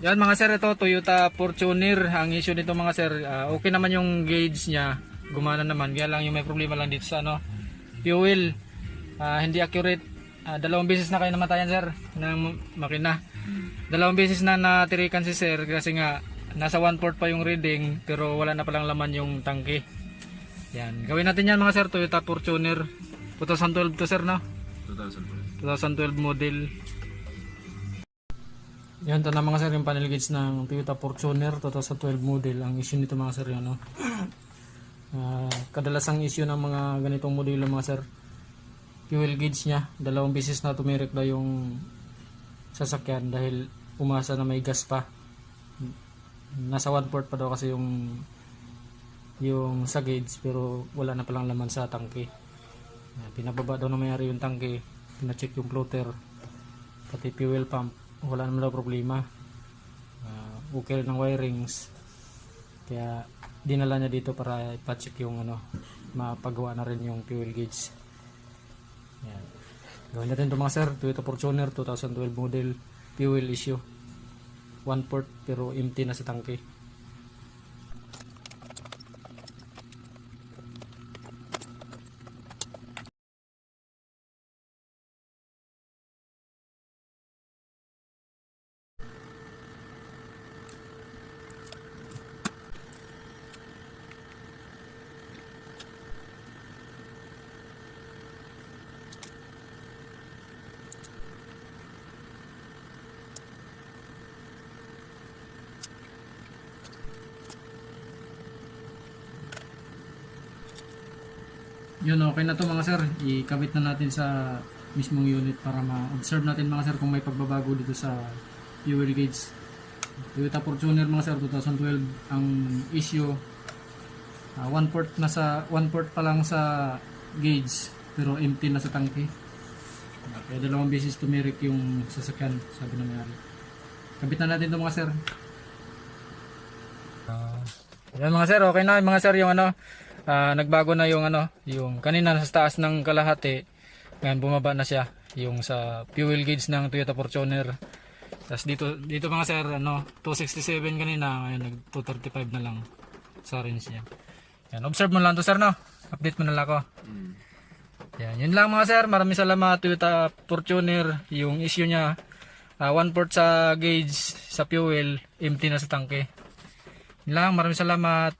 Yan mga sir, ito Toyota Fortuner. Ang issue nito mga sir, okay naman yung gauge niya, gumana naman. Kaya lang yung may problema lang dito sa fuel, hindi accurate. Dalawang beses na kayo namatayan sir ng makina. Dalawang beses na natirikan si sir kasi nga nasa 1/4 pa yung reading pero wala na palang laman yung tangke. Yan, gawin natin yan mga sir. Toyota Fortuner 2012 to sir, no? 2012 model. Yan, ito na mga sir yung panel gauge ng Toyota Fortuner 2012 model. Ang issue nito mga sir yun, no? Kadalasang issue ng mga ganitong modelo mga sir, fuel gauge nya, dalawang beses na tumirik na yung sasakyan dahil umasa na may gas pa. Nasa 1/4 pa daw kasi yung sa gauge pero wala na palang laman sa tangke. Pinababa daw na mayari yung tangke, pinacheck yung floater pati fuel pump, wala naman daw problema. Okay ng wirings, kaya dinala niya dito para ipacheck yung mapagawa na rin yung fuel gauge. Yan. Gawin natin ito mga sir. Toyota Fortuner 2012 model, fuel issue, 1/4 pero empty na sa tangke. Yun, okay na to mga sir. Ikabit na natin sa mismong unit para ma-observe natin mga sir kung may pagbabago dito sa fuel gauge. Toyota Fortuner mga sir 2012 ang issue, 1/4 pa lang sa gauge pero empty na sa tangke. Kaya dalawang beses tumirik yung sasakyan, sabi na mayari. Kabit na natin to mga sir. Yan mga sir, okay na mga sir yung nagbago na yung yung kanina nasa taas ng kalahati, ngayon bumaba na siya yung sa fuel gauge ng Toyota Fortuner. Tapos dito mga sir 267 kanina, ngayon nag 235 na lang sa range niya. Yan, observe mo lang to sir, no? Update mo na lang ako. Yan, yun lang mga sir, maraming salamat. Toyota Fortuner, yung issue niya 1/4 sa gauge sa fuel, empty na sa tangke. Yun lang, maraming salamat.